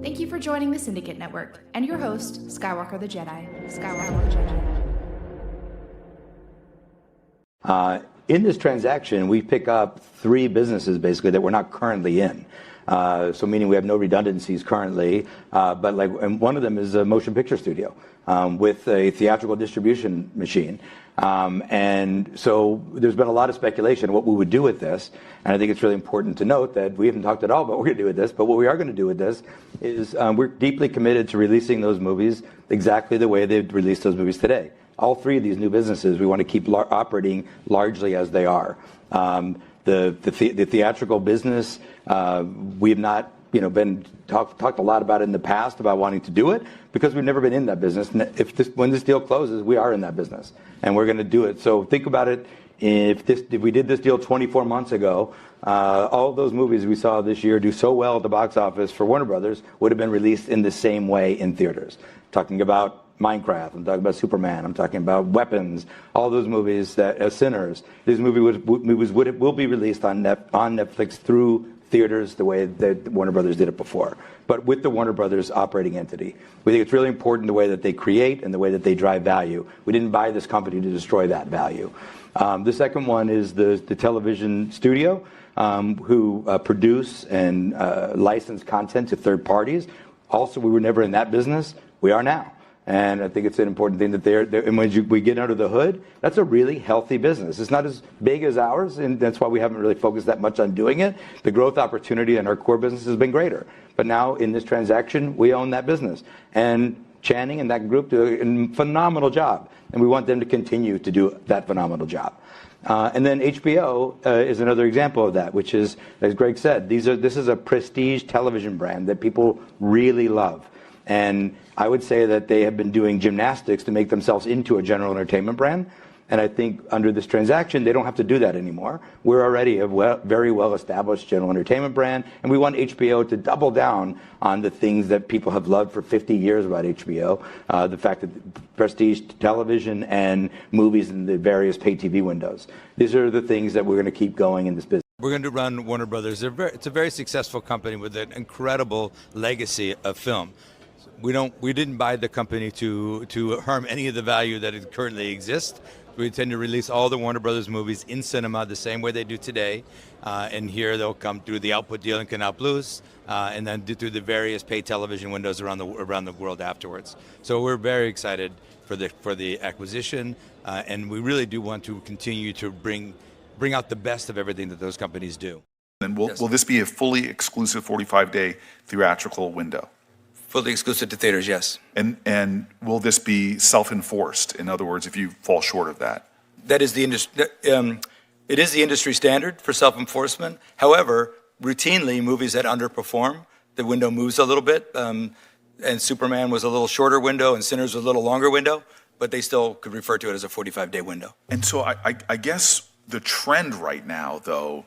Thank you for joining the Syndicate Network and your host, Skywalker the Jedi. Skywalker the Jedi. In this transaction, we pick up 3 businesses basically that we're not currently in. So meaning we have no redundancies currently, and one of them is a motion picture studio with a theatrical distribution machine. And so there's been a lot of speculation what we would do with this. And I think it's really important to note that we haven't talked at all about what we're going to do with this, but what we are going to do with this is we're deeply committed to releasing those movies exactly the way they've released those movies today. All 3 of these new businesses, we want to keep operating largely as they are. The theatrical business, we have not been talked a lot about it in the past about wanting to do it because we've never been in that business. When this deal closes, we are in that business and we're going to do it. So think about it. If we did this deal 24 months ago, all of those movies we saw this year do so well at the box office for Warner Brothers would have been released in the same way in theaters. Talking about Minecraft, I'm talking about Superman, I'm talking about Weapons, all those movies that Sinners. These movies will be released on Netflix through theaters the way that Warner Brothers did it before, but with the Warner Brothers operating entity. We think it's really important the way that they create and the way that they drive value. We didn't buy this company to destroy that value. The second one is the television studio who produce and license content to third parties. Also, we were never in that business. We are now. And I think it's an important thing that and when we get under the hood, that's a really healthy business. It's not as big as ours, and that's why we haven't really focused that much on doing it. The growth opportunity in our core business has been greater. But now in this transaction, we own that business. And Channing and that group do a phenomenal job. And we want them to continue to do that phenomenal job. And then HBO is another example of that, which is, as Greg said, this is a prestige television brand that people really love. And I would say that they have been doing gymnastics to make themselves into a general entertainment brand. And I think under this transaction, they don't have to do that anymore. We're already a very well-established general entertainment brand, and we want HBO to double down on the things that people have loved for 50 years about HBO. The fact that prestige television and movies in the various pay TV windows. These are the things that we're going to keep going in this business. We're going to run Warner Brothers. It's a very successful company with an incredible legacy of film. We didn't buy the company to harm any of the value that it currently exists. We intend to release all the Warner Brothers movies in cinema the same way they do today. And here they'll come through the output deal in Canal Plus, and then through the various pay television windows around the world afterwards. So we're very excited for the acquisition, and we really do want to continue to bring out the best of everything that those companies do. And will this be a fully exclusive 45-day theatrical window? Fully exclusive to theaters, yes. And will this be self-enforced? In other words, if you fall short of that? That is the industry. It is the industry standard for self-enforcement. However, routinely, movies that underperform, the window moves a little bit. And Superman was a little shorter window, and Sinners was a little longer window, but they still could refer to it as a 45-day window. And so I guess the trend right now, though.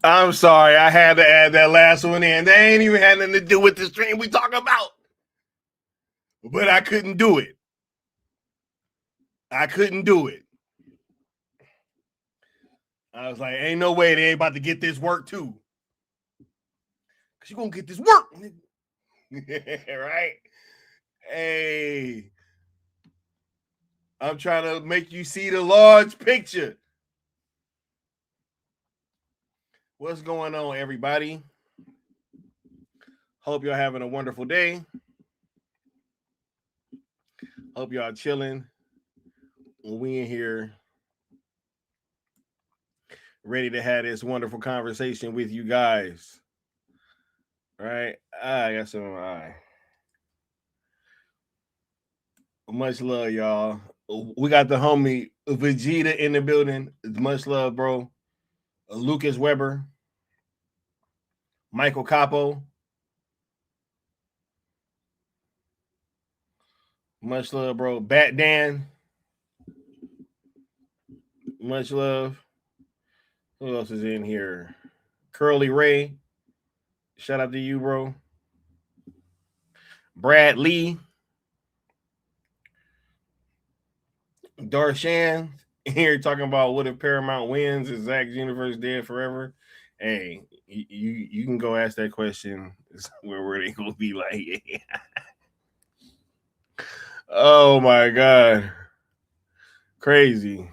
I'm sorry, I had to add that last one in. They ain't even had nothing to do with the stream we talking about. But I couldn't do it. I couldn't do it. I was like, ain't no way they ain't about to get this work too. Because you're going to get this work. Right? Hey. I'm trying to make you see the large picture. What's going on, everybody? Hope y'all having a wonderful day. Hope y'all chilling. We in here ready to have this wonderful conversation with you guys. All right? I got some eye. Much love, y'all. We got the homie Vegeta in the building. Much love, bro. Lucas Weber, Michael Capo, much love, bro. Bat Dan, much love. Who else is in here? Curly Ray, shout out to you, bro. Brad Lee, Darshan, here talking about what if Paramount wins? Is Zach's universe dead forever? Hey, you can go ask that question where they gonna be like, yeah. Oh my God, crazy.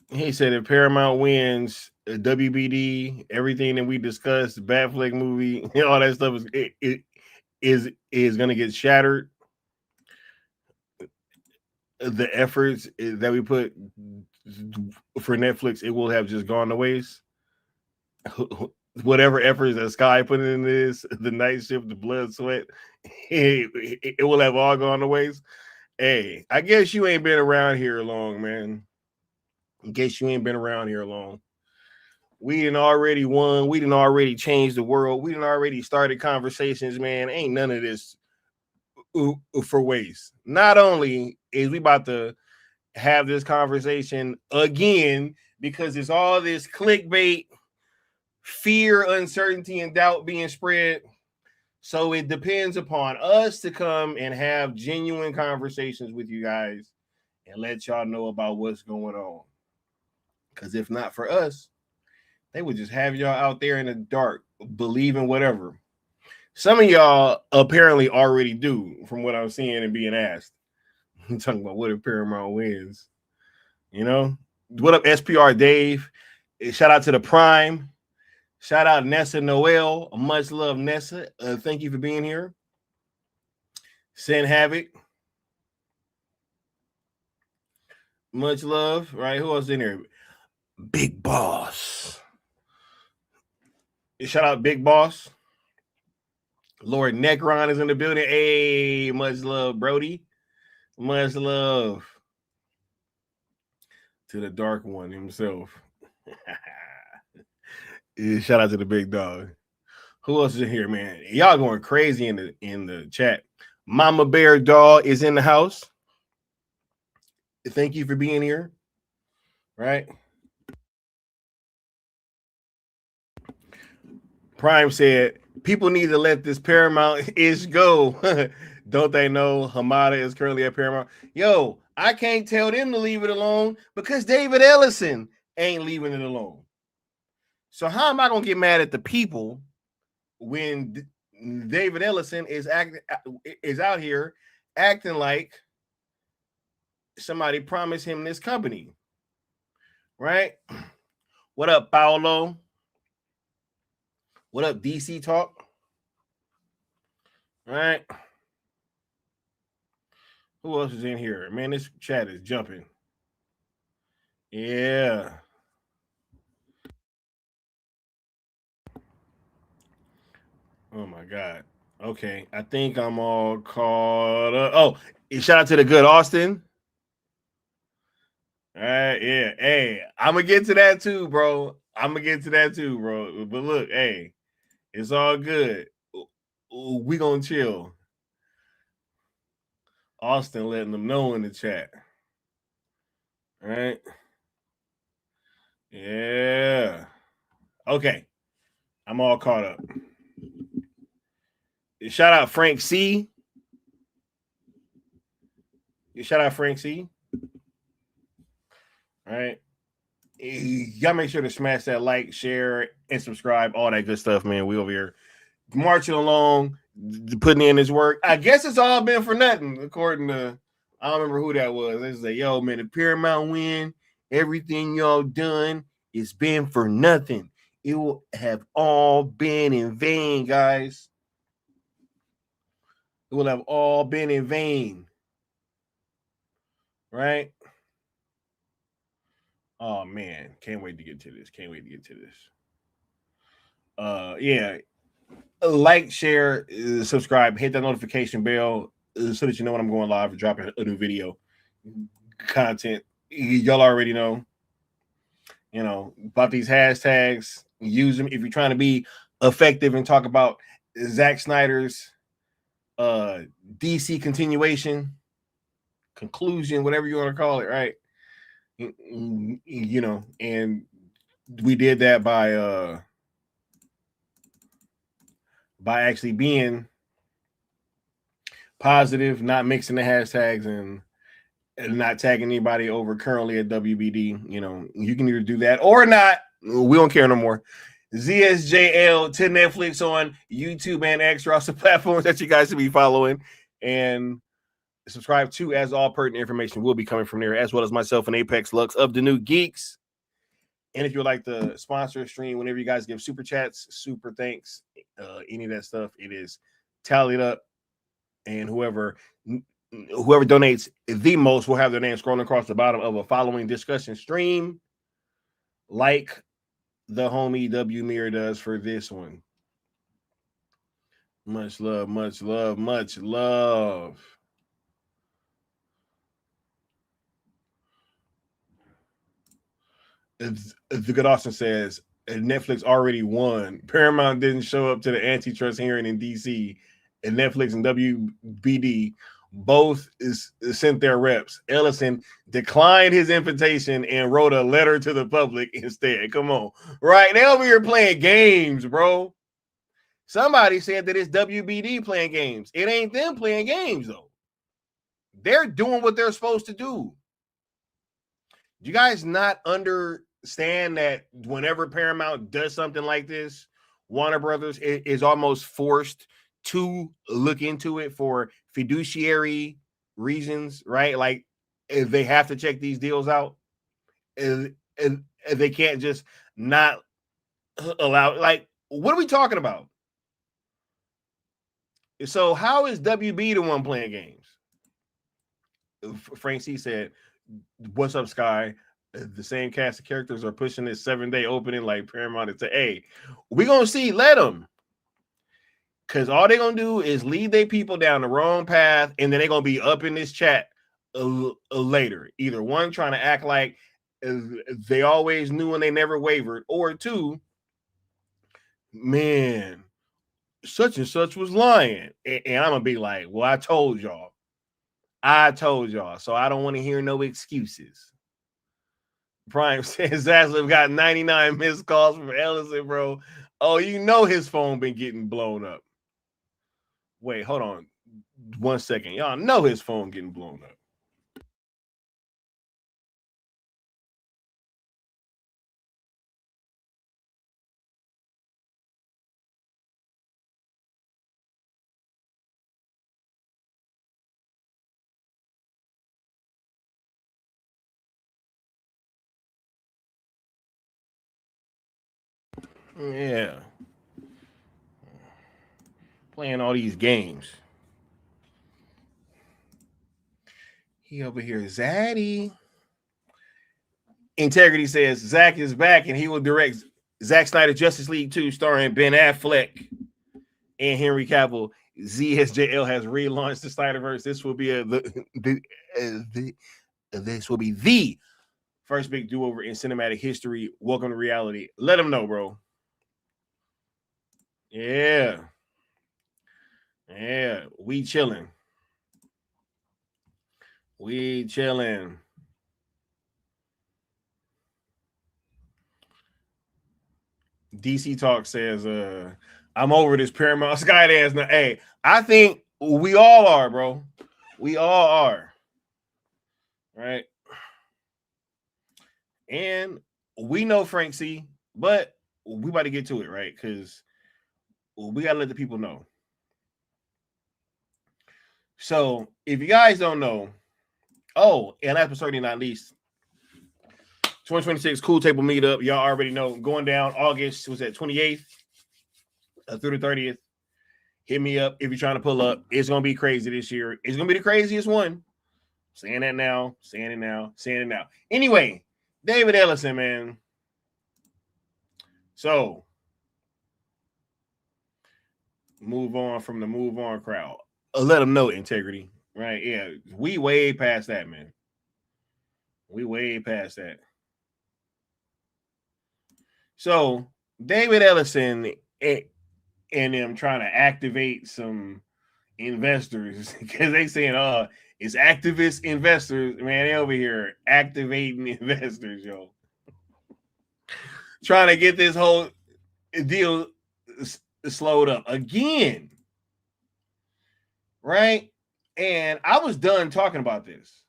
He said if Paramount wins WBD, everything that we discussed, Batfleck movie, all that stuff is gonna get shattered. The efforts that we put for Netflix, it will have just gone to waste. Whatever efforts that Sky put in this, the night shift, the blood, sweat, it will have all gone to waste. Hey, I guess you ain't been around here long, man. I guess you ain't been around here long. We done already won. We done already changed the world. We done already started conversations, man. Ain't none of this for waste. Not only is we about to have this conversation again because there's all this clickbait, fear, uncertainty, and doubt being spread. So it depends upon us to come and have genuine conversations with you guys and let y'all know about what's going on. Because if not for us, they would just have y'all out there in the dark, believing whatever. Some of y'all apparently already do, from what I'm seeing and being asked. I'm talking about what if Paramount wins. You know? What up, SPR Dave? Shout out to the Prime. Shout out Nessa Noel. Much love, Nessa. Thank you for being here. Send Havoc. Much love. Right? Who else in here? Big Boss. Shout out Big Boss. Lord Necron is in the building. Hey, much love, Brody. Much love to the Dark One himself. Shout out to the big dog. Who else is in here, man? Y'all going crazy in the chat. Mama Bear Dog is in the house. Thank you for being here. Right? Prime said, people need to let this Paramount ish go. Don't they know Hamada is currently at Paramount? Yo, I can't tell them to leave it alone because David Ellison ain't leaving it alone. So how am I going to get mad at the people when David Ellison is out here acting like somebody promised him this company? Right? What up, Paolo? What up, DC Talk? Right? Who else is in here? Man, this chat is jumping. Yeah. Oh, my God. Okay. I think I'm all caught up. Oh, shout out to the good Austin. All right. Yeah. Hey, I'm going to get to that too, bro. But look, hey, it's all good. We going to chill. Austin letting them know in the chat. All right. Yeah. Okay. I'm all caught up. Shout out Frank C. Shout out Frank C. All right. Y'all make sure to smash that like, share, and subscribe. All that good stuff, man. We over here marching along, putting in this work. I guess it's all been for nothing, according to, I don't remember who that was. They say, yo, man, the Paramount win, everything y'all done, it's been for nothing. It will have all been in vain, guys. It will have all been in vain. Right? Oh, man. Can't wait to get to this. Yeah. Like, share, subscribe, hit that notification bell so that you know when I'm going live or dropping a new video content. Y'all already know, about these hashtags. Use them if you're trying to be effective and talk about Zack Snyder's DC conclusion, whatever you want to call it, right? And we did that by actually being positive, not mixing the hashtags, and and not tagging anybody over currently at WBD. You know, you can either do that or not. We don't care no more. ZSJL to Netflix on YouTube and X, also platforms that you guys should be following and subscribe to, as all pertinent information will be coming from there, as well as myself and Apex Lux of the New Geeks. And if you would like to sponsor a stream, whenever you guys give super chats, super thanks, any of that stuff, it is tallied up. And whoever donates the most will have their name scrolling across the bottom of a following discussion stream, like the homie W Mir does for this one. Much love, much love, much love. The good Austin says Netflix already won. Paramount didn't show up to the antitrust hearing in DC, and Netflix and WBD both sent their reps. Ellison declined his invitation and wrote a letter to the public instead. Come on, right? They over here playing games, bro. Somebody said that it's WBD playing games. It ain't them playing games, though. They're doing what they're supposed to do. Do you guys not understand that whenever Paramount does something like this, Warner Brothers is almost forced to look into it for fiduciary reasons, right? Like, if they have to check these deals out, and they can't just not allow. Like, what are we talking about? So how is WB the one playing games? Frank C said, "What's up, Sky? The same cast of characters are pushing this 7-day opening like Paramount to say, hey, we're going to see, let them. Because all they're going to do is lead their people down the wrong path, and then they're going to be up in this chat later. Either one, trying to act like they always knew and they never wavered, or two, man, such and such was lying. And I'm going to be like, well, I told y'all. So I don't want to hear no excuses. Prime says Zaslav got 99 missed calls from Ellison, bro. Oh, you know his phone been getting blown up. Wait, hold on 1 second. Y'all know his phone getting blown up. Yeah. Playing all these games. He over here, Zaddy. Integrity says Zach is back and he will direct Zack Snyder Justice League 2 starring Ben Affleck and Henry Cavill. ZSJL has relaunched the Snyderverse. This will be this will be the first big do-over in cinematic history. Welcome to reality. Let them know, bro. Yeah. We chilling. DC Talk says, I'm over this Paramount Skydance now. Hey, I think we all are, bro. We all are. Right? And we know Frank C, but we about to get to it, right? Because we got to let the people know. So, if you guys don't know, and last but certainly not least, 2026 Cool Table Meetup. Y'all already know. Going down August, was that 28th through the 30th. Hit me up if you're trying to pull up. It's going to be crazy this year. It's going to be the craziest one. Saying it now. Anyway, David Ellison, man. So, move on from the move on crowd. Let them know, Integrity. Right? Yeah. We way past that, man. We way past that. So, David Ellison and them trying to activate some investors because they saying, it's activist investors. Man, they over here activating investors, yo. Trying to get this whole deal slowed up again. Right? And I was done talking about this.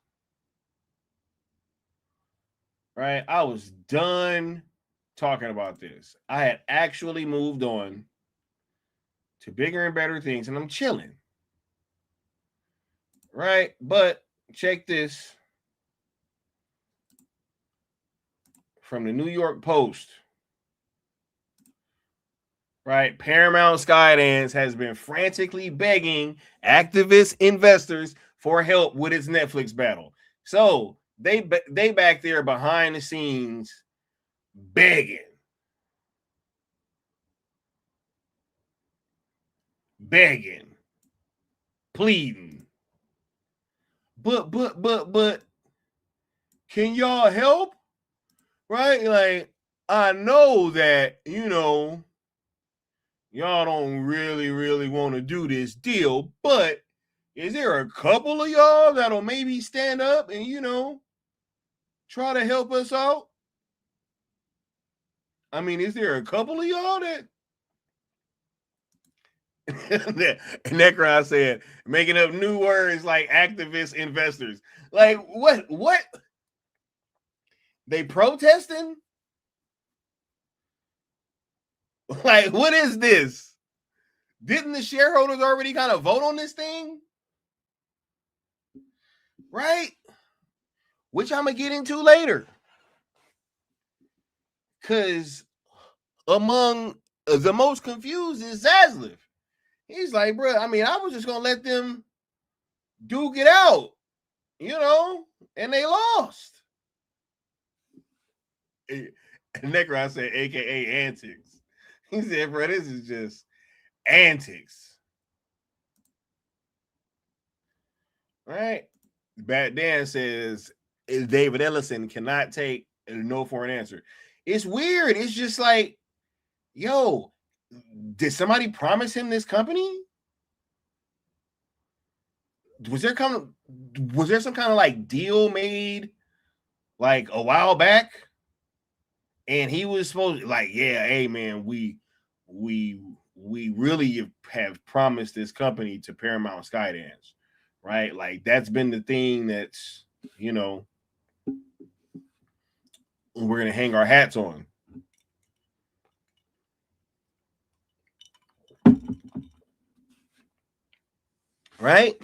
right? I was done talking about this. I had actually moved on to bigger and better things, and I'm chilling. Right? But check this from the New York Post. Right? Paramount Skydance has been frantically begging activist investors for help with its Netflix battle. So they back there behind the scenes begging, pleading. But can y'all help? Right? Like, I know that, y'all don't really want to do this deal, but is there a couple of y'all that'll maybe stand up and, try to help us out? I mean, is there a couple of y'all that Necron said, making up new words like activist investors? Like, what? They protesting? Like, what is this? Didn't the shareholders already kind of vote on this thing? Right? Which I'm going to get into later. Because among the most confused is Zaslav. He's like, bro, I mean, I was just going to let them duke it out, and they lost. And Necron said, AKA antics. He said, bro, this is just antics. Right? Bat Dan says, David Ellison cannot take a no for an answer. It's weird. It's just like, yo, did somebody promise him this company? Was there some kind of like deal made like a while back? And he was supposed to, like, yeah, hey man, we really have promised this company to Paramount Skydance, right? Like that's been the thing that's, we're gonna hang our hats on. Right?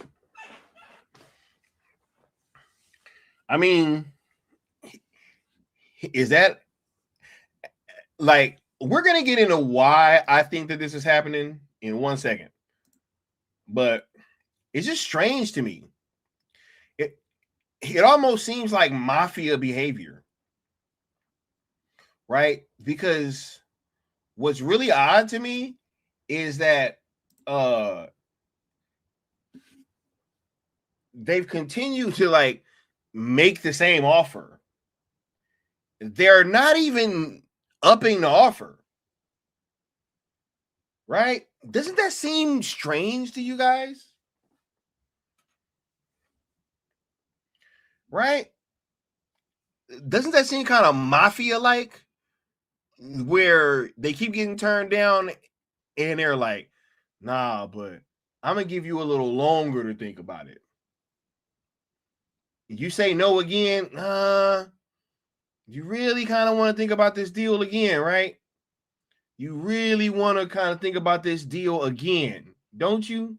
I mean, is that like, we're going to get into why I think that this is happening in 1 second, but it's just strange to me. It almost seems like mafia behavior, right? Because what's really odd to me is that they've continued to like make the same offer. They're not even upping the offer, right? Doesn't that seem strange to you guys? Right? Doesn't that seem kind of mafia-like, where they keep getting turned down and they're like, nah, but I'm gonna give you a little longer to think about it. You say no again, you really kind of want to think about this deal again, right? You really want to kind of think about this deal again, don't you?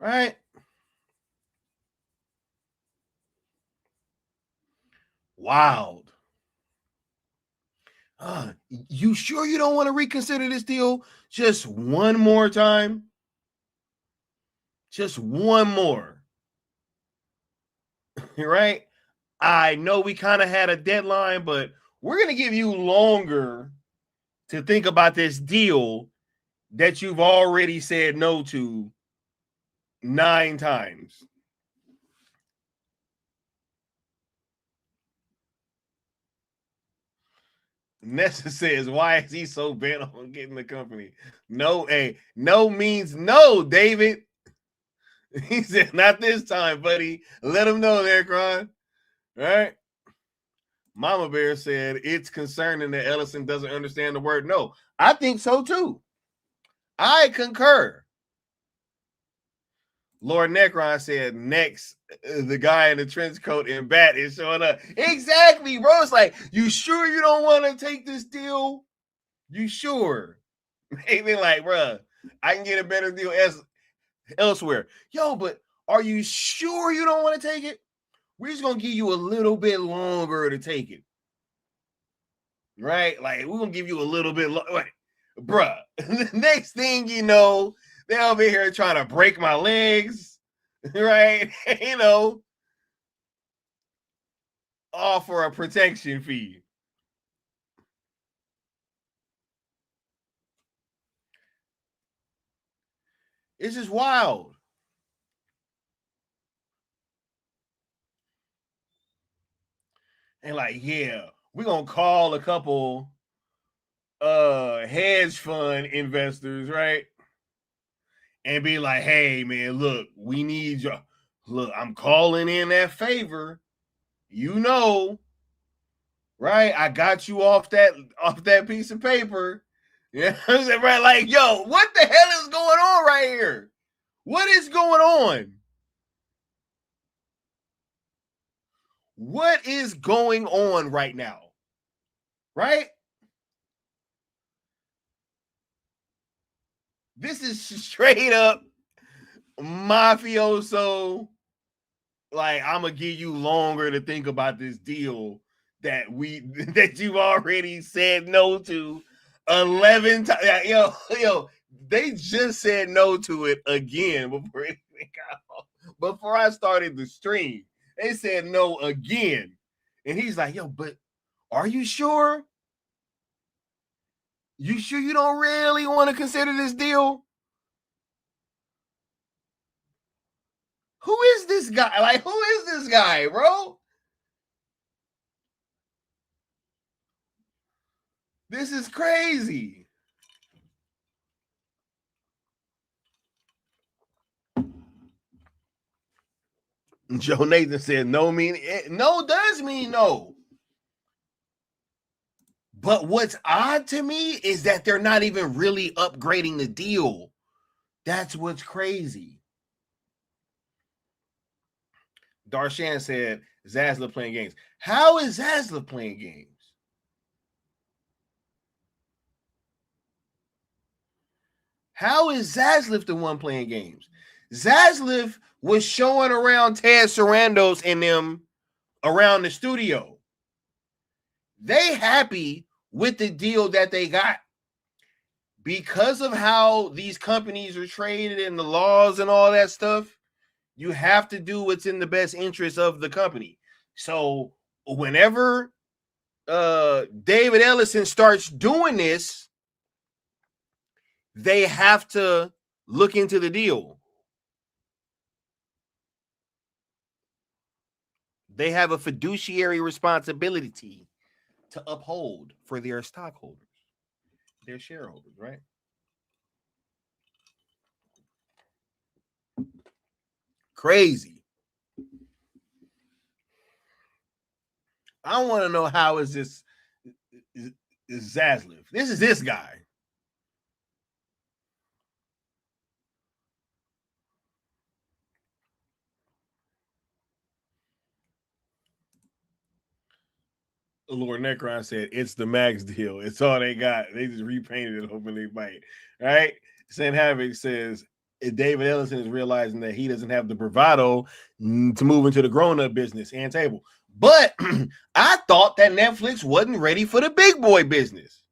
Right? Wild. You sure you don't want to reconsider this deal just one more time? Just one more. Right? I know we kind of had a deadline, but we're going to give you longer to think about this deal that you've already said no to 9 times. Nessa says, why is he so bent on getting the company? No, no means no, David. He said, not this time, buddy. Let him know there, Cron. All right. Mama Bear said, it's concerning that Ellison doesn't understand the word no. I think so too. I concur. Lord Necron said, next, the guy in the trench coat and bat is showing up. Exactly, bro. It's like, you sure you don't want to take this deal? You sure? Maybe like, bro, I can get a better deal elsewhere. Yo, but are you sure you don't want to take it? We're just going to give you a little bit longer to take it. Right? Like, we're going to give you a little bit longer. Bruh, the next thing you know, they're over here trying to break my legs, right? You know, all for a protection fee. It's just wild. And like, yeah, we're going to call a couple hedge fund investors, right? And be like, hey, man, look, we need you. Look, I'm calling in that favor. You know, right? I got you off that piece of paper. Yeah, right? Like, yo, what the hell is going on right here? What is going on? What is going on right now? Right? This is straight up mafioso. Like, I'm gonna give you longer to think about this deal that you've already said no to 11 times. Yo, they just said no to it again before I started the stream. They said no again. And he's like, yo, but are you sure? You sure you don't really want to consider this deal? Who is this guy? Like, who is this guy, bro? This is crazy. Joe Nathan said no does mean no. But what's odd to me is that they're not even really upgrading the deal. That's what's crazy. Darshan said Zaslav playing games. How is Zaslav playing games? How is Zaslav the one playing games? Zaslav was showing around Ted Sarandos and them around the studio. They happy with the deal that they got. Because of how these companies are traded and the laws and all that stuff, you have to do what's in the best interest of the company. So whenever David Ellison starts doing this, they have to look into the deal. They have a fiduciary responsibility to uphold for their stockholders, their shareholders, right? Crazy. I want to know how is this Zaslav. This is this guy. Lord Necron said it's the Max deal. It's all they got. They just repainted it, hoping they bite. Right? Saint Havoc says David Ellison is realizing that he doesn't have the bravado to move into the grown-up business and table. But I thought that Netflix wasn't ready for the big boy business.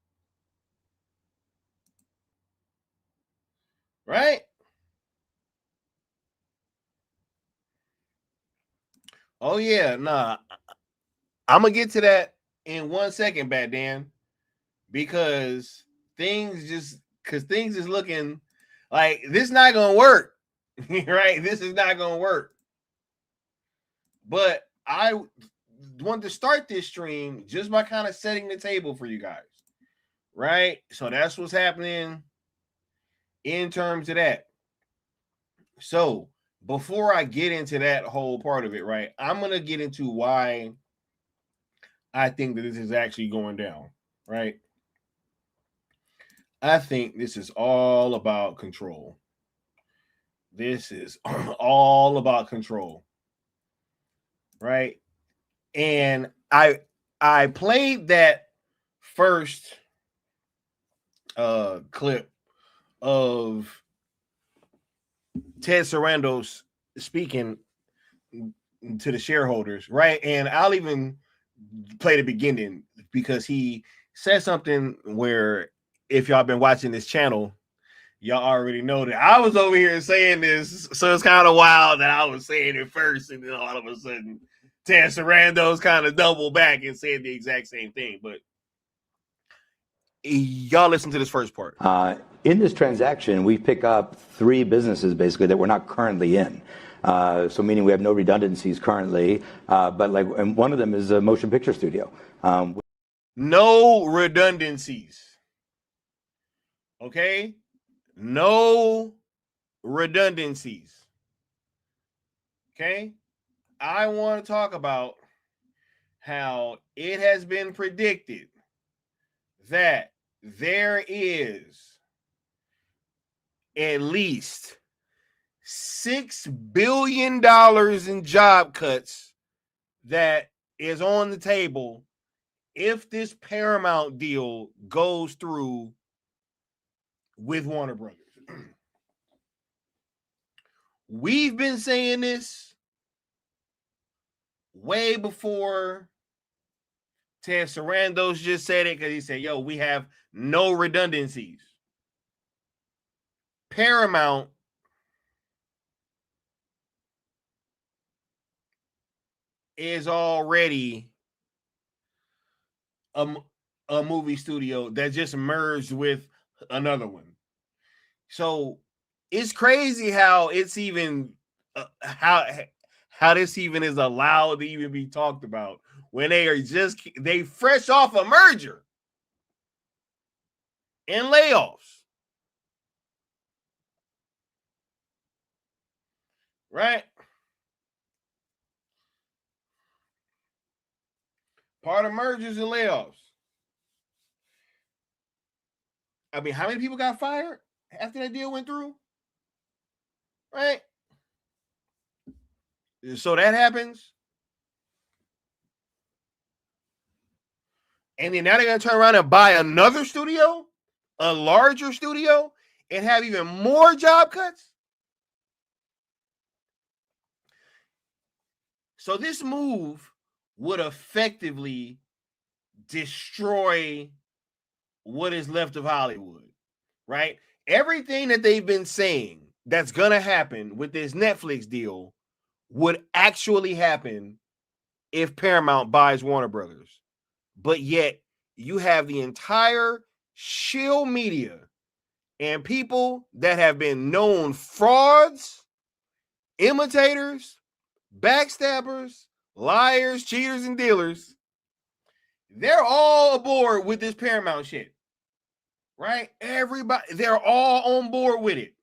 Right? Oh, yeah. Nah. I'm going to get to that in 1 second, Bat Dan, because things is looking like this not going to work. Right? This is not going to work. But I wanted to start this stream just by kind of setting the table for you guys. Right? So that's what's happening in terms of that. So before I get into that whole part of it, right, I'm going to get into why I think that this is actually going down, right? I think this is all about control. This is all about control, right? And I played that first clip of Ted Sarandos speaking to the shareholders, right? And I'll even play the beginning because he said something where, if y'all been watching this channel, y'all already know that I was over here saying this, so it's kind of wild that I was saying it first, and then all of a sudden Ted Sarandos kind of doubled back and said the exact same thing. But y'all listen to this first part. In this transaction, we pick up 3 businesses basically that we're not currently in. So meaning we have no redundancies currently, and one of them is a motion picture studio. No redundancies. Okay? No redundancies. Okay? I want to talk about how it has been predicted that there is at least $6 billion in job cuts that is on the table if this Paramount deal goes through with Warner Brothers. We've been saying this way before Ted Sarandos just said it, because he said, yo, we have no redundancies. Paramount is already a movie studio that just merged with another one. So it's crazy how it's even how this even is allowed to even be talked about when they fresh off a merger and layoffs. Right? Part of mergers and layoffs. I mean, how many people got fired after that deal went through? Right? So that happens. And then now they're going to turn around and buy another studio, a larger studio, and have even more job cuts. So this move would effectively destroy what is left of Hollywood, right? Everything that they've been saying that's going to happen with this Netflix deal would actually happen if Paramount buys Warner Brothers. But yet you have the entire shill media and people that have been known frauds, imitators, backstabbers, liars, cheaters, and dealers. They're all aboard with this Paramount shit, right? Everybody, they're all on board with it,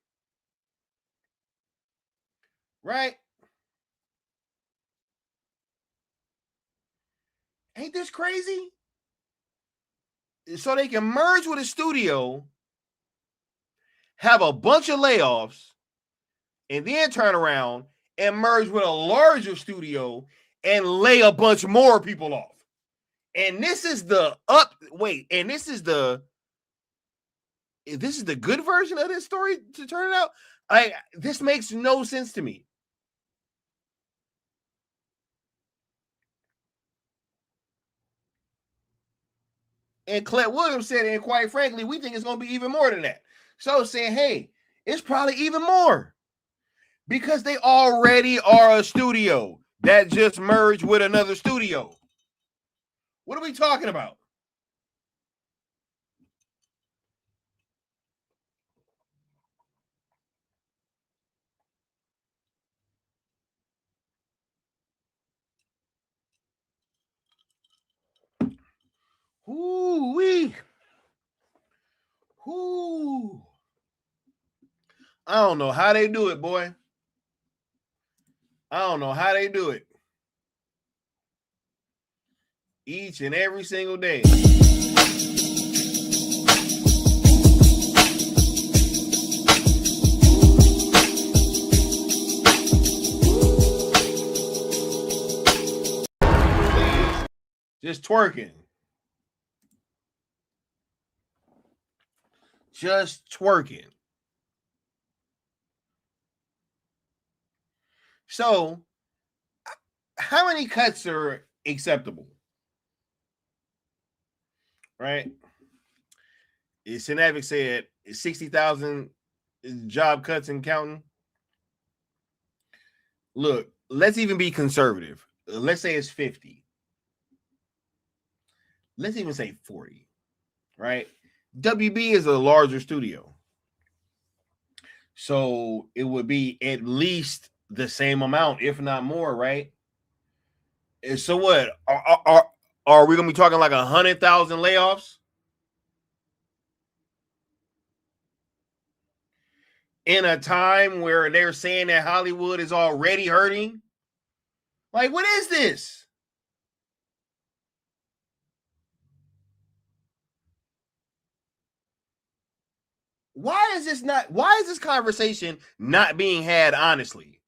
right? Ain't this crazy? So they can merge with a studio, have a bunch of layoffs, and then turn around and merge with a larger studio and lay a bunch more people off. And this is the good version of this story to turn it out. This makes no sense to me. And Clint Williams said, and quite frankly, we think it's going to be even more than that. So saying, hey, it's probably even more because they already are a studio that just merged with another studio. What are we talking about? Ooh-wee. Ooh. I don't know how they do it, boy. I don't know how they do it. Each and every single day. Just twerking. Just twerking. So, how many cuts are acceptable? Right? Synavic said 60,000 job cuts and counting. Look, let's even be conservative. Let's say it's 50. Let's even say 40. Right? WB is a larger studio. So it would be at least the same amount, if not more, right? And so what? Are we gonna be talking like 100,000 layoffs? In a time where they're saying that Hollywood is already hurting? Like, what is this? Why is this conversation not being had honestly?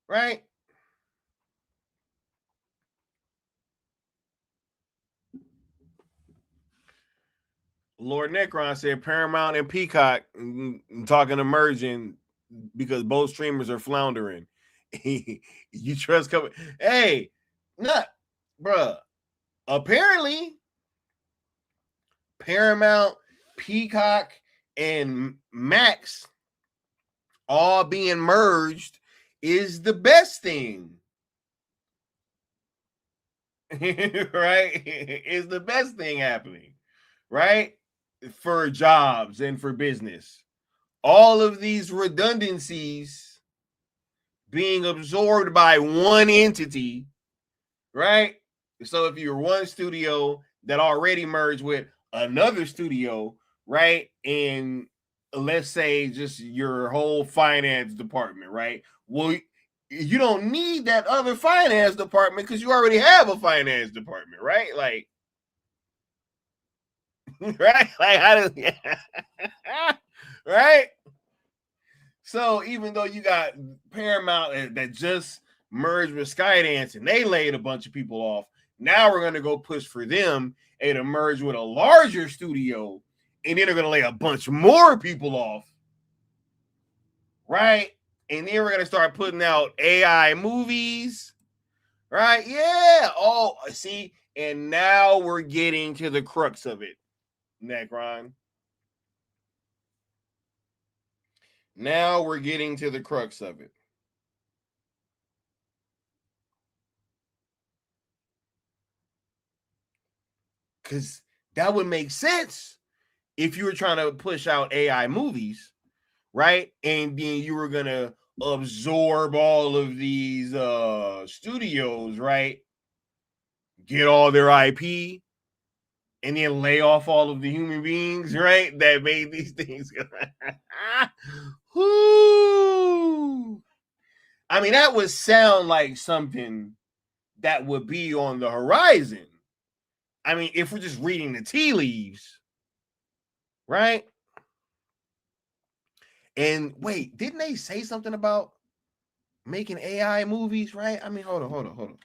Right? Lord Necron said Paramount and Peacock talking to merging because both streamers are floundering. You trust coming? Hey, not, bruh. Apparently, Paramount, Peacock, and Max all being merged is the best thing. Right? Is the best thing happening, right? For jobs and for business. All of these redundancies being absorbed by one entity, right? So if you're one studio that already merged with another studio, right? And let's say just your whole finance department, right? Well, you don't need that other finance department because you already have a finance department, right? Like, right? Like, how does, right? So even though you got Paramount that just merged with Skydance and they laid a bunch of people off, now we're going to go push for them and to merge with a larger studio, and then they're going to lay a bunch more people off, right? And then we're going to start putting out AI movies, right? Yeah. Oh, see, and now we're getting to the crux of it, Necron. Now we're getting to the crux of it. Because that would make sense if you were trying to push out AI movies, right? And then you were going to absorb all of these studios, right? Get all their IP and then lay off all of the human beings, right? That made these things. Whoo! I mean, that would sound like something that would be on the horizon. I mean, if we're just reading the tea leaves, right? And wait, didn't they say something about making AI movies, right? I mean, hold on.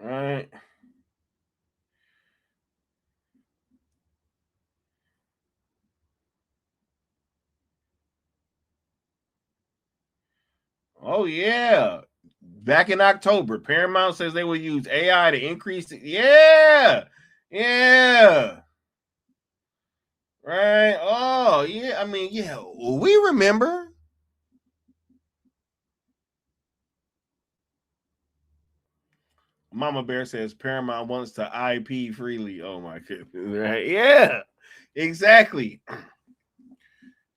All right. Oh, yeah. Back in October, Paramount says they will use AI to increase it. Yeah. Yeah. Right. Oh, yeah. I mean, yeah, we remember. Mama Bear says Paramount wants to IP freely. Oh, my goodness. Right. Yeah. Exactly.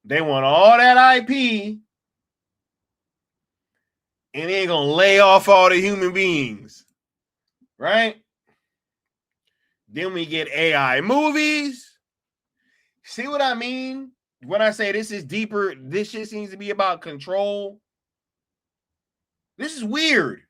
They want all that IP. And they're going to lay off all the human beings. Right? Then we get AI movies. See what I mean? When I say this is deeper, this shit seems to be about control. This is weird.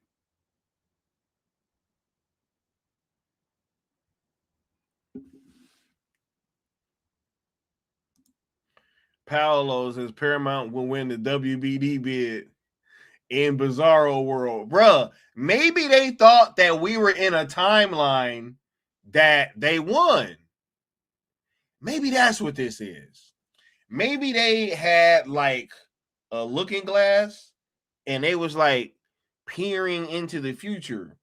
Paolo says Paramount will win the WBD bid in Bizarro World. Bruh, maybe they thought that we were in a timeline that they won. Maybe that's what this is. Maybe they had like a looking glass and they was like peering into the future,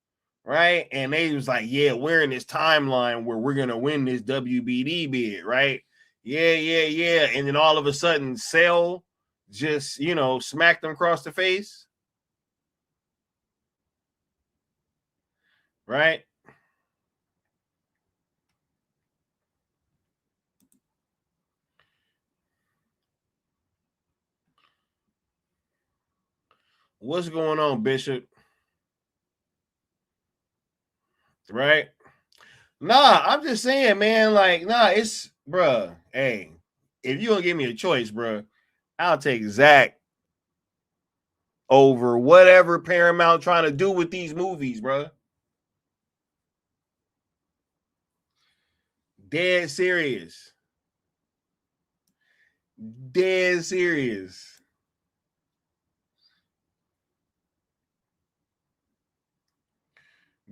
right? And they was like, yeah, we're in this timeline where we're going to win this WBD bid, right? Yeah. And then all of a sudden, Cell just, smacked them across the face. Right? What's going on, Bishop? Right? Nah, I'm just saying, man, like, it's, bruh, hey, if you don't give me a choice, bruh, I'll take Zach over whatever Paramount trying to do with these movies, bruh. Dead serious. Dead serious.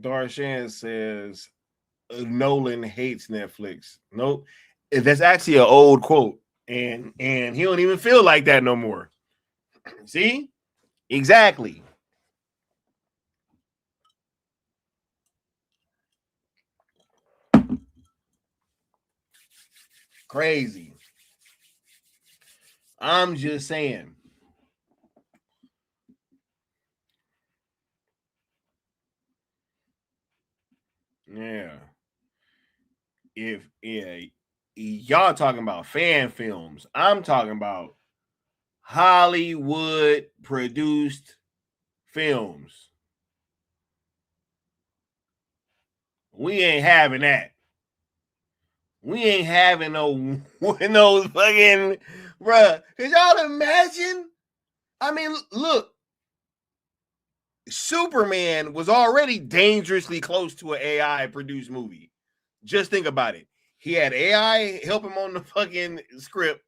Darshan says Nolan hates Netflix. Nope. That's actually an old quote. And he don't even feel like that no more. See? Exactly. Crazy. I'm just saying. Yeah. Y'all talking about fan films. I'm talking about Hollywood produced films. We ain't having that. We ain't having no fucking, bruh. Could y'all imagine? I mean, look, Superman was already dangerously close to an AI produced movie. Just think about it. He had AI help him on the fucking script,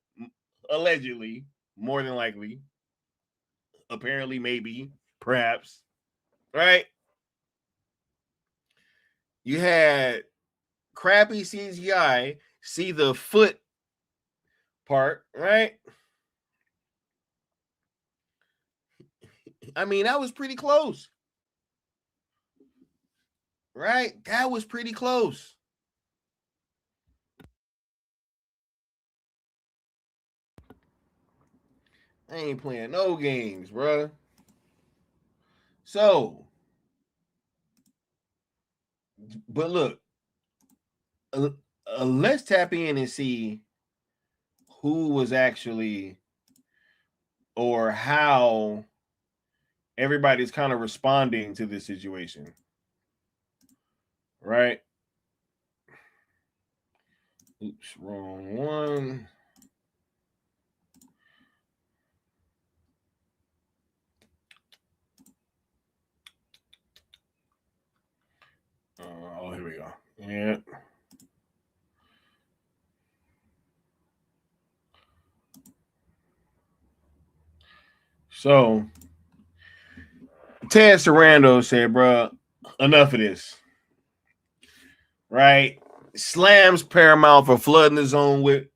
allegedly, more than likely. Apparently, maybe, perhaps, right? You had crappy CGI, see the foot part, right? I mean, that was pretty close. Right? That was pretty close. I ain't playing no games, bruh. So, but look, let's tap in and see who was actually or how everybody's kind of responding to this situation. Right? Oops, wrong one. Oh, here we go. Yeah. So, Ted Sarandos said, bro, enough of this. Right? Slams Paramount for flooding the zone with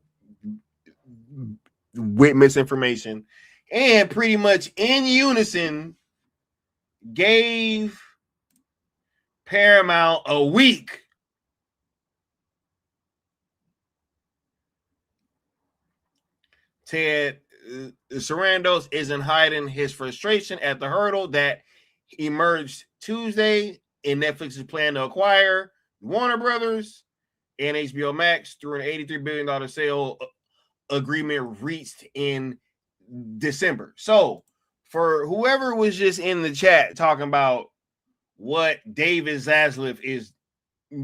misinformation, and pretty much in unison gave Paramount a week Ted Sarandos isn't hiding his frustration at the hurdle that emerged Tuesday in Netflix's plan to acquire Warner Brothers and HBO Max through an $83 billion sale agreement reached in December. So, for whoever was just in the chat talking about what David Zaslav is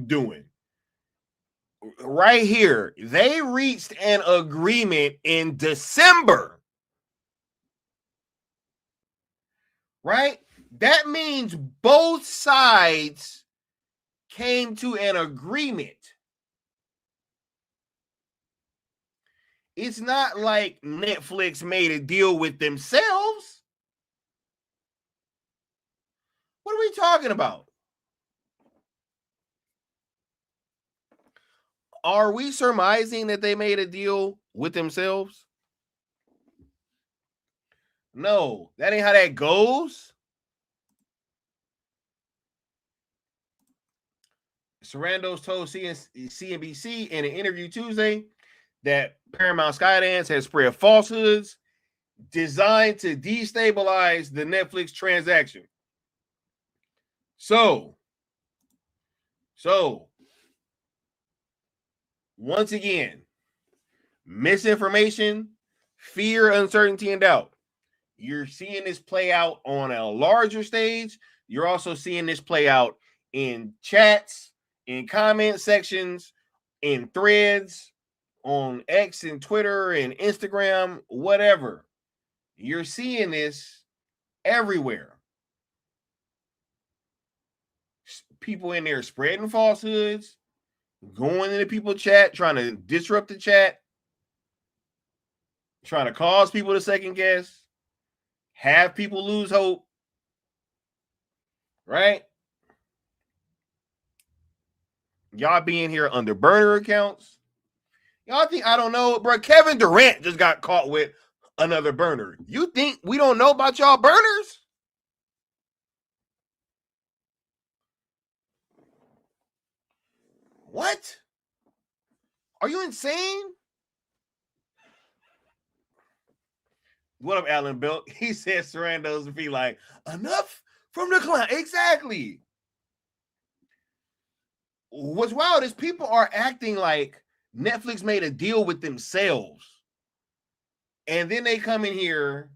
doing, right here, they reached an agreement in December. Right? That means both sides came to an agreement. It's not like Netflix made a deal with themselves. What are we talking about? Are we surmising that they made a deal with themselves? No, that ain't how that goes. Sarandos told CNBC in an interview Tuesday that Paramount Skydance has spread falsehoods designed to destabilize the Netflix transaction. So once again, misinformation, fear, uncertainty, and doubt. You're seeing this play out on a larger stage. You're also seeing this play out in chats, in comment sections, in threads, on X and Twitter and Instagram, whatever. You're seeing this everywhere. People in there spreading falsehoods, going into people's chat, trying to disrupt the chat, trying to cause people to second guess, have people lose hope, right? Y'all being here under burner accounts. Y'all think I don't know, bro? Kevin Durant just got caught with another burner. You think we don't know about y'all burners? What? Are you insane? What up, Alan Belt? He said Sarandos would be like, enough from the clown. Exactly. What's wild is people are acting like Netflix made a deal with themselves. And then they come in here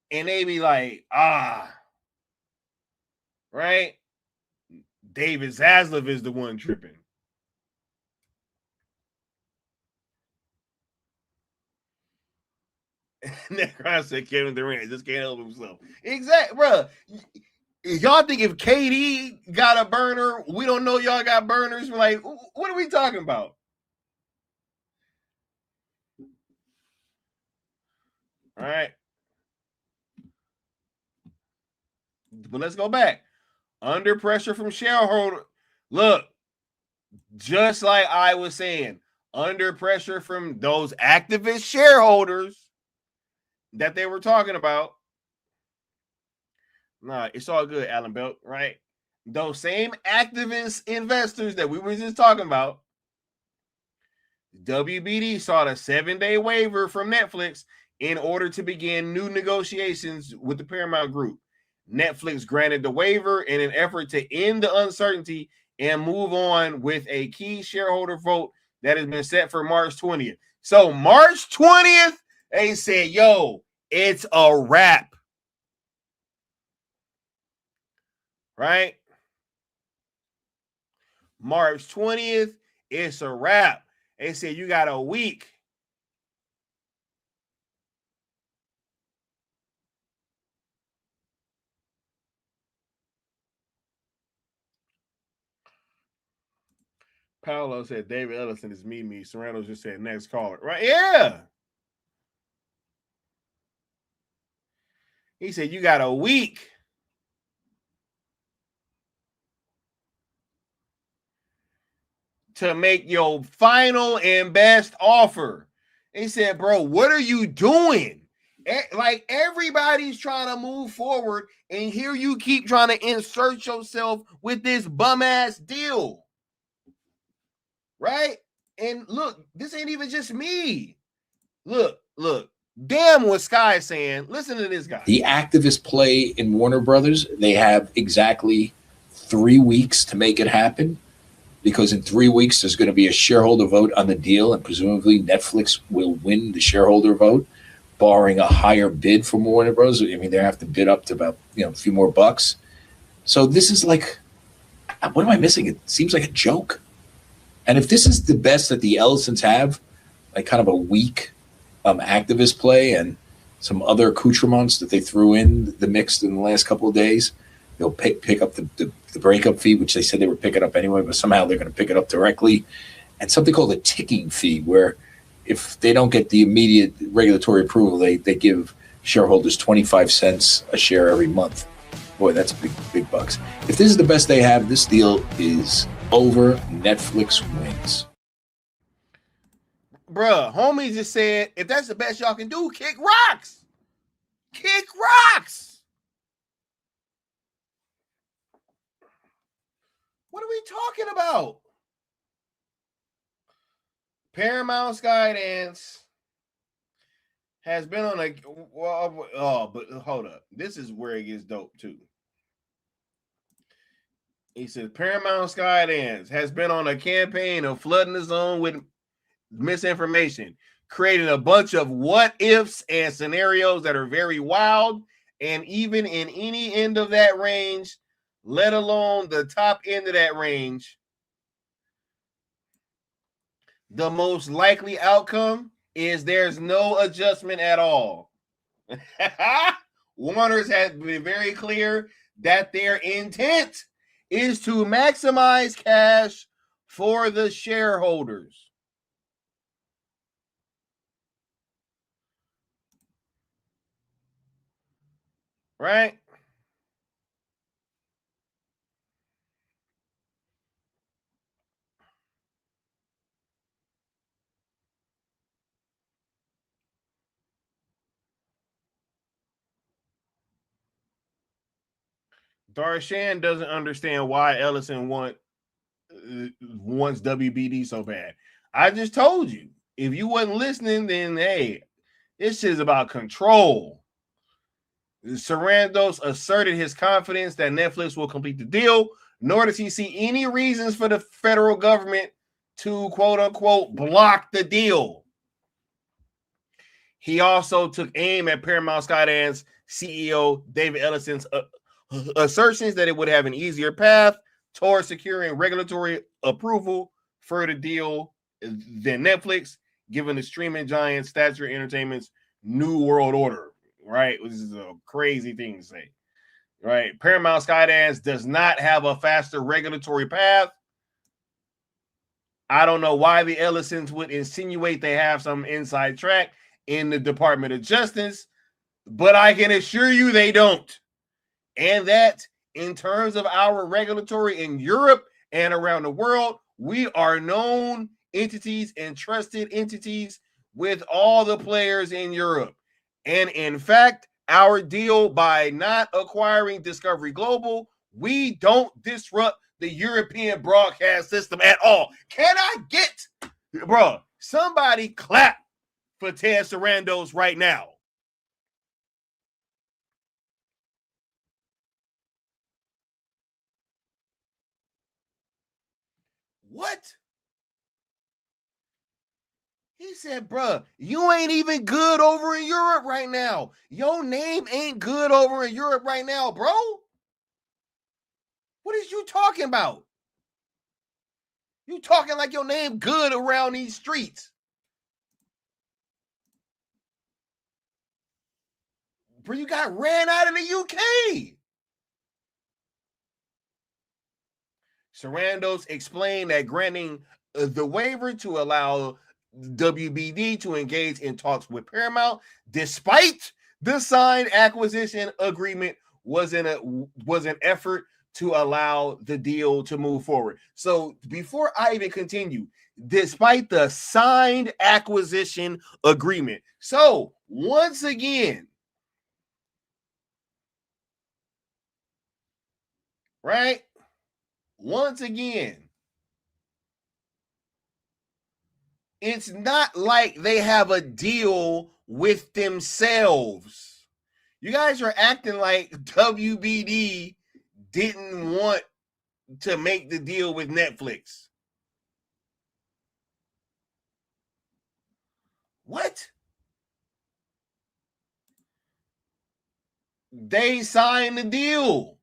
and they be like, right? David Zaslav is the one tripping. Necron said Kevin Durant just can't help himself. Exactly, bro. Y'all think if KD got a burner, we don't know y'all got burners? We're like, what are we talking about? All right. But let's go back. Under pressure from shareholder. Look, just like I was saying, under pressure from those activist shareholders that they were talking about. Nah, it's all good, Alan Belt, right? Those same activist investors that we were just talking about, WBD sought a 7-day waiver from Netflix in order to begin new negotiations with the Paramount Group. Netflix granted the waiver in an effort to end the uncertainty and move on with a key shareholder vote that has been set for March 20th. So March 20th, they said, yo, it's a wrap. Right? March 20th, it's a wrap. They said you got a week. Paolo said David Ellison is me. Sarandos just said next caller. Right? Yeah. He said you got a week. To make your final and best offer. He said, bro, what are you doing? Like everybody's trying to move forward, and here you keep trying to insert yourself with this bum ass deal. Right? And look, this ain't even just me. Look. Damn what Sky's saying. Listen to this guy. The activist play in Warner Brothers, they have exactly 3 weeks to make it happen. Because in 3 weeks, there's going to be a shareholder vote on the deal, and presumably Netflix will win the shareholder vote, barring a higher bid from Warner Bros. I mean, they have to bid up to about a few more bucks. So this is like, what am I missing? It seems like a joke. And if this is the best that the Ellisons have, like kind of a weak activist play and some other accoutrements that they threw in the mix in the last couple of days, they'll pick up the breakup fee, which they said they were picking up anyway, but somehow they're going to pick it up directly. And something called a ticking fee, where if they don't get the immediate regulatory approval, they give shareholders 25 cents a share every month. Boy, that's big bucks. If this is the best they have, this deal is over. Netflix wins. Bruh, homie just said, if that's the best y'all can do, kick rocks. Kick rocks. What are we talking about? Paramount Skydance has been on a but hold up. This is where it gets dope too. He says Paramount Skydance has been on a campaign of flooding the zone with misinformation, creating a bunch of what ifs and scenarios that are very wild, and even in any end of that range, let alone the top end of that range, the most likely outcome is there's no adjustment at all. Warner's has been very clear that their intent is to maximize cash for the shareholders. Right? Darshan doesn't understand why Ellison wants WBD so bad. I just told you. If you wasn't listening, then hey, this is about control. Sarandos asserted his confidence that Netflix will complete the deal, nor does he see any reasons for the federal government to quote unquote block the deal. He also took aim at Paramount Skydance CEO David Ellison's assertions that it would have an easier path towards securing regulatory approval for the deal than Netflix, given the streaming giant Stature Entertainment's new world order, right? This is a crazy thing to say, right? Paramount Skydance does not have a faster regulatory path. I don't know why the Ellisons would insinuate they have some inside track in the Department of Justice, but I can assure you they don't. And that in terms of our regulatory in Europe and around the world, we are known entities and trusted entities with all the players in Europe. And in fact, our deal by not acquiring Discovery Global, we don't disrupt the European broadcast system at all. Can I get, bro, somebody clap for Ted Sarandos right now? What? He said, bruh, you ain't even good over in Europe right now. Your name ain't good over in Europe right now, bro. What is you talking about? You talking like your name good around these streets. Bro, you got ran out of the UK. Sarandos explained that granting the waiver to allow WBD to engage in talks with Paramount, despite the signed acquisition agreement, was an effort to allow the deal to move forward. So before I even continue, despite the signed acquisition agreement. So once again, right? Once again, it's not like they have a deal with themselves. You guys are acting like WBD didn't want to make the deal with Netflix. What? They signed the deal.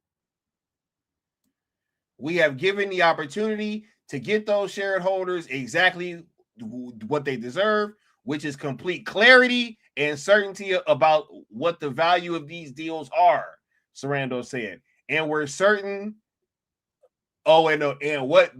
We have given the opportunity to get those shareholders exactly what they deserve, which is complete clarity and certainty about what the value of these deals are, Sarandos said. And we're certain Oh, and no, and what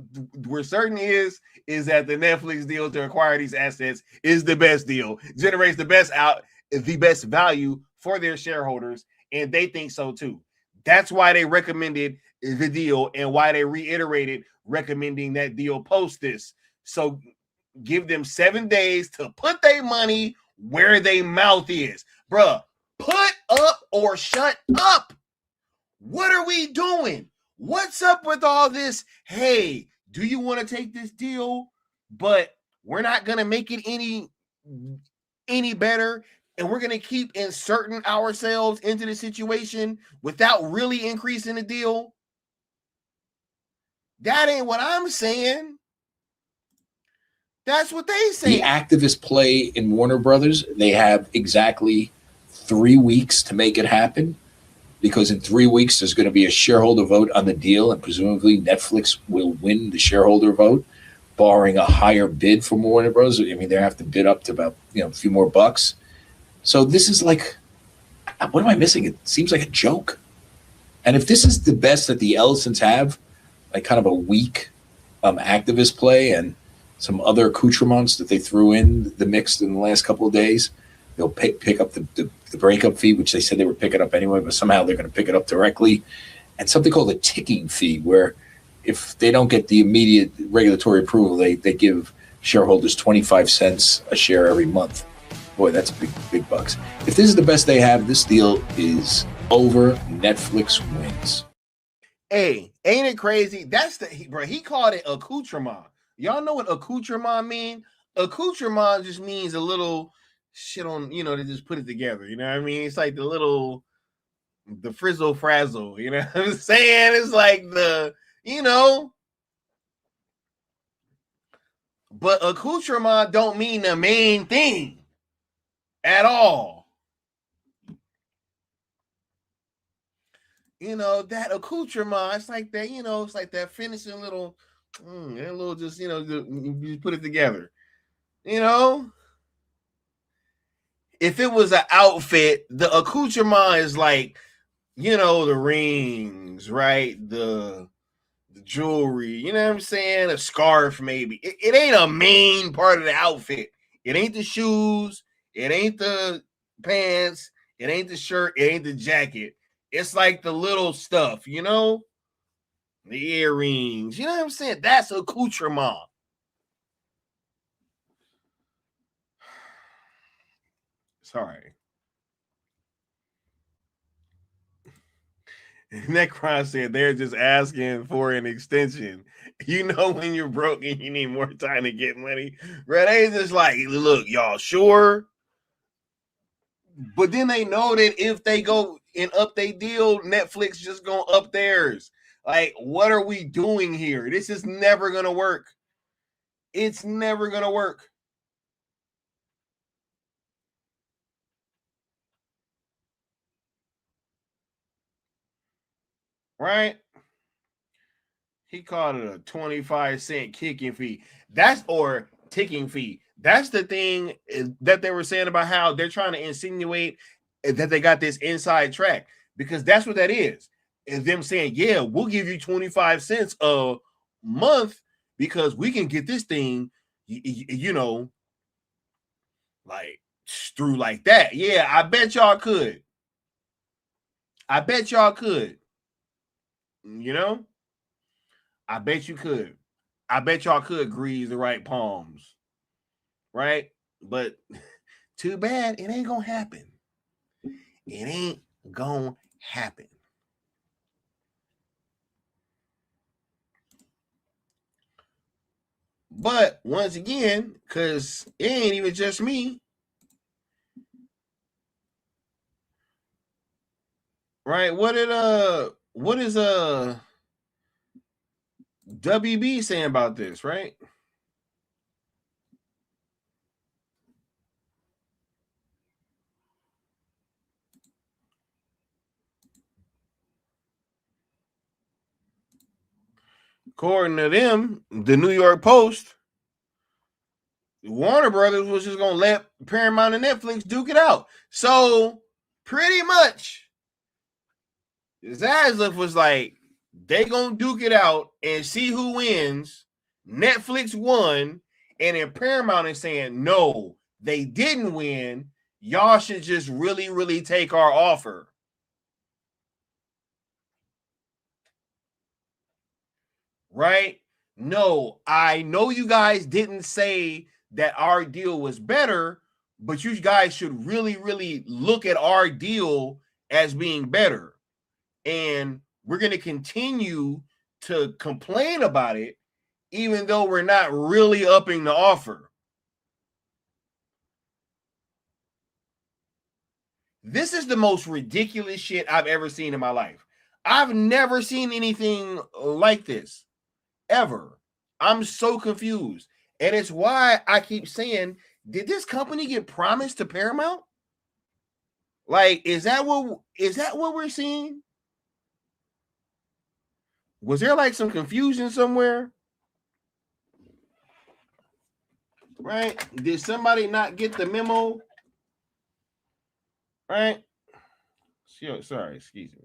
we're certain is that the Netflix deal to acquire these assets is the best deal, generates the best value for their shareholders, and they think so too. That's why they recommended the deal and why they reiterated recommending that deal post this. So give them 7 days to put their money where their mouth is. Bruh, put up or shut up. What are we doing? What's up with all this? Hey, do you want to take this deal? But we're not going to make it any better. And we're going to keep inserting ourselves into the situation without really increasing the deal. That ain't what I'm saying. That's what they say. The activist play in Warner Brothers, they have exactly 3 weeks to make it happen, because in 3 weeks there's going to be a shareholder vote on the deal, and presumably Netflix will win the shareholder vote, barring a higher bid from Warner Bros. I mean, they have to bid up to about a few more bucks. So this is like, what am I missing? It seems like a joke. And if this is the best that the Ellisons have, like kind of a weak activist play and some other accoutrements that they threw in the mix in the last couple of days, they'll pick up the breakup fee, which they said they would pick it up anyway, but somehow they're going to pick it up directly, and something called a ticking fee, where if they don't get the immediate regulatory approval, they give shareholders 25 cents a share every month. Boy, that's big bucks. If this is the best they have, this deal is over. Netflix wins. Hey, ain't it crazy? He called it accoutrement. Y'all know what accoutrement mean? Accoutrement just means a little shit on, to just put it together. You know what I mean? It's like the frizzle frazzle. You know what I'm saying? It's like but accoutrement don't mean the main thing at all. That accoutrement, it's like that, it's like that finishing little, just, you put it together. If it was an outfit, the accoutrement is like, the rings, right? The jewelry, you know what I'm saying? A scarf, maybe. It ain't a main part of the outfit. It ain't the shoes. It ain't the pants. It ain't the shirt. It ain't the jacket. It's like the little stuff, the earrings. You know what I'm saying? That's accoutrement. Sorry. Necron said they're just asking for an extension. When you're broke and you need more time to get money. Right? They just like, look, y'all sure? But then they know that if they go and up their deal, Netflix just gonna up theirs. Like, what are we doing here? This is never gonna work. It's never gonna work. Right? He called it a 25-cent kicking fee. Or ticking fee. That's the thing that they were saying about how they're trying to insinuate that they got this inside track, because that's what that is. And them saying, yeah, we'll give you 25 cents a month because we can get this thing, like through like that. Yeah, I bet y'all could. I bet y'all could. I bet you could. I bet y'all could grease the right palms. Right? But too bad it ain't gonna happen. It ain't gonna happen. But once again, because it ain't even just me. Right? What is WB saying about this, right? According to them, the New York Post, Warner Brothers was just going to let Paramount and Netflix duke it out. So, pretty much, Zaslav was like, they gonna duke it out and see who wins. Netflix won, and then Paramount is saying, no, they didn't win. Y'all should just really, really take our offer. Right? No, I know you guys didn't say that our deal was better, but you guys should really, really look at our deal as being better. And we're going to continue to complain about it, even though we're not really upping the offer. This is the most ridiculous shit I've ever seen in my life. I've never seen anything like this, ever. I'm so confused. And it's why I keep saying, did this company get promised to Paramount? Like, is that what we're seeing? Was there like some confusion somewhere? Right? Did somebody not get the memo? Right? Sorry, excuse me.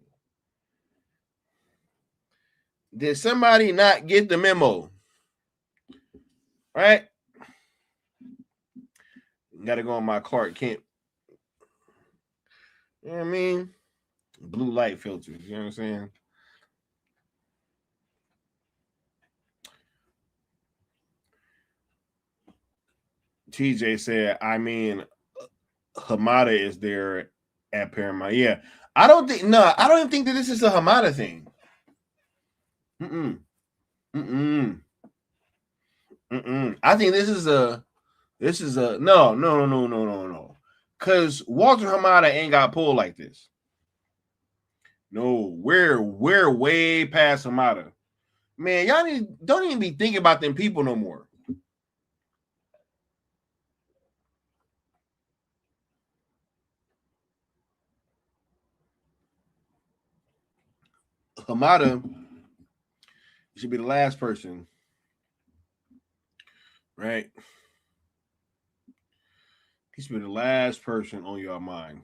Did somebody not get the memo? Right? Got to go on my Clark Kent. You know what I mean? Blue light filters. You know what I'm saying? TJ said, I mean, Hamada is there at Paramount. Yeah. I don't even think that this is a Hamada thing. I think this is a no. Because Walter Hamada ain't got pulled like this. No, we're way past Hamada. Man, y'all don't even be thinking about them people no more. Hamada should be the last person, right? He should be the last person on your mind.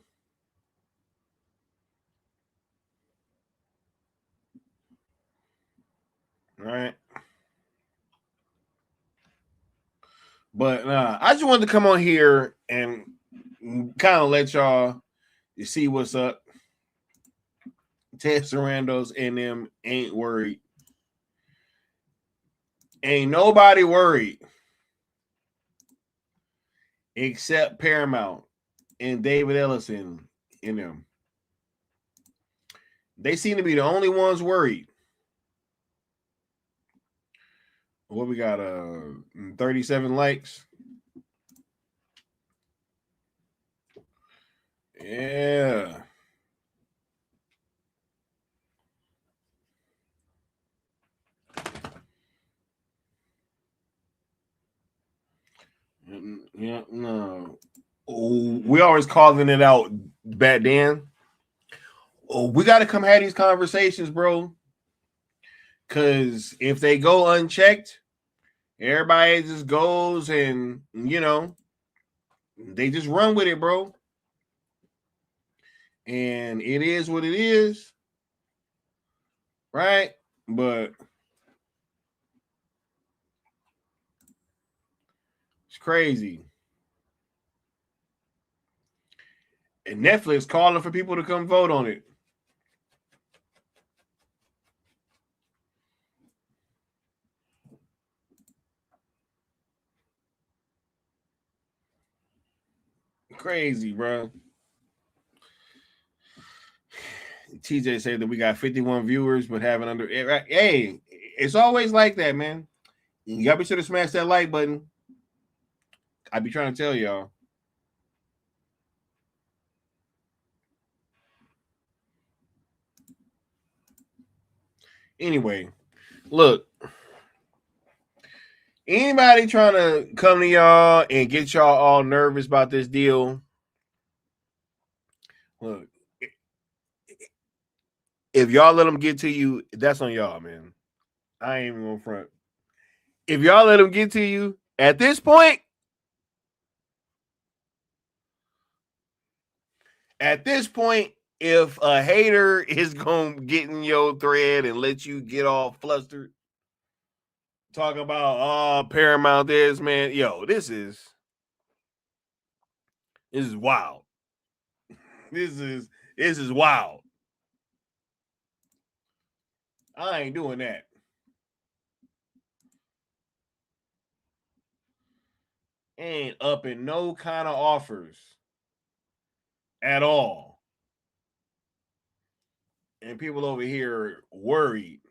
Right? But I just wanted to come on here and kind of let y'all see what's up. Ted Sarandos and them ain't worried. Ain't nobody worried except Paramount and David Ellison in them. They seem to be the only ones worried. What we got? 37 likes. Yeah. Yeah, no. We always calling it out, Bat Dan. We got to come have these conversations, bro. Because if they go unchecked, everybody just goes and, they just run with it, bro. And it is what it is. Right? But it's crazy. And Netflix calling for people to come vote on it. Crazy, bro. TJ said that we got 51 viewers, but having under. Hey, it's always like that, man. Y'all be sure to smash that like button. I be trying to tell y'all. Anyway, look. Anybody trying to come to y'all and get y'all all nervous about this deal? Look, if y'all let them get to you, that's on y'all, man. I ain't even gonna front. If y'all let them get to you at this point, if a hater is gonna get in your thread and let you get all flustered, talk about Paramount this, man, yo, this is wild. This is wild. I ain't doing that. Ain't up in no kind of offers at all. And people over here worried,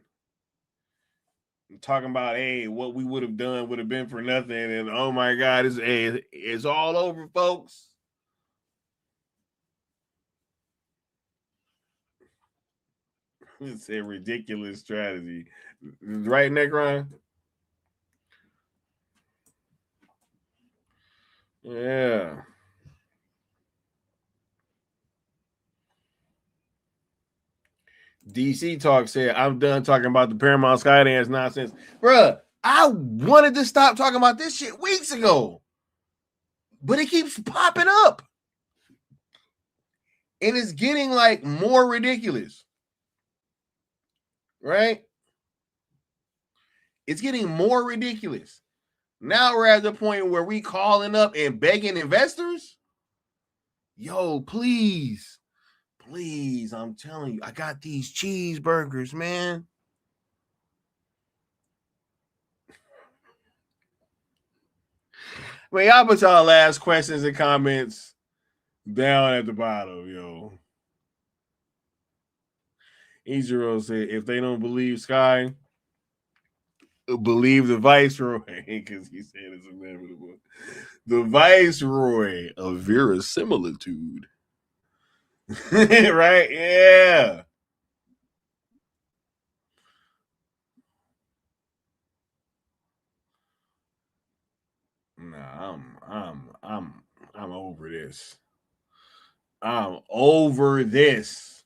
talking about, hey, what we would have done would have been for nothing. And oh my God, it's all over, folks. It's a ridiculous strategy. Right, Necron? Yeah. DC Talk said, I'm done talking about the Paramount Skydance nonsense. Bruh, I wanted to stop talking about this shit weeks ago. But it keeps popping up. And it's getting like more ridiculous. Right? It's getting more ridiculous. Now we're at the point where we calling up and begging investors. Yo, please, I'm telling you, I got these cheeseburgers, man. I mean, y'all put y'all last questions and comments down at the bottom, yo. Ichiro said, if they don't believe Sky, believe the Viceroy, because he said it's inevitable. The Viceroy of verisimilitude. Right? Yeah. Nah, I'm over this. I'm over this.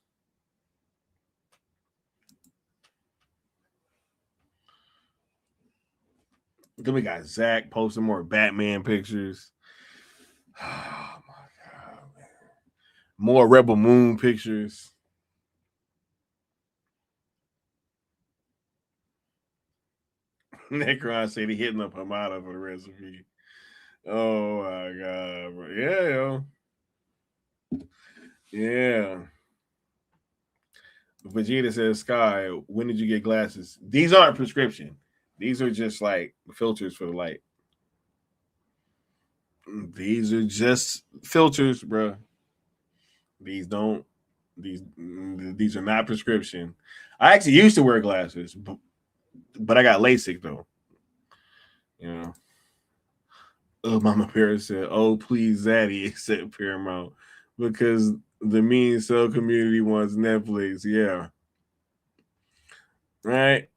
Then we got Zach posting more Batman pictures. Oh my God, man. More Rebel Moon pictures. Necron said he hitting up Hamada for the recipe. Oh my God, bro. Yeah, yo. Yeah. Vegeta says, Sky, when did you get glasses? These aren't prescription. These are just like filters for the light. These are just filters, bro. These are not prescription. I actually used to wear glasses, but I got LASIK though. You know. Mama Paris said, "Oh please, Zaddy, accept Paramount because the mean cell community wants Netflix." Yeah. Right.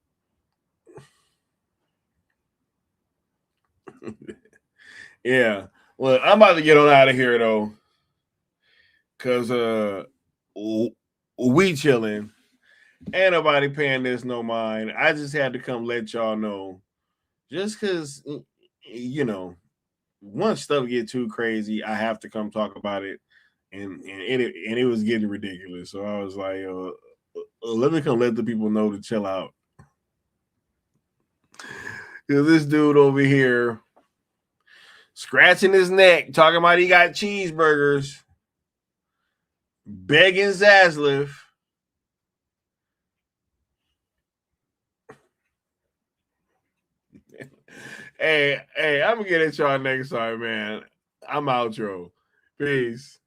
Yeah. Well, I'm about to get on out of here though, cause we chilling. Ain't nobody paying this no mind. I just had to come let y'all know, just cause you know, once stuff get too crazy, I have to come talk about it, and it was getting ridiculous. So I was like, let me come let the people know to chill out. Cause this dude over here scratching his neck, talking about he got cheeseburgers, begging Zaslav. Hey, I'm gonna get at y'all next time, man. I'm outro. Peace.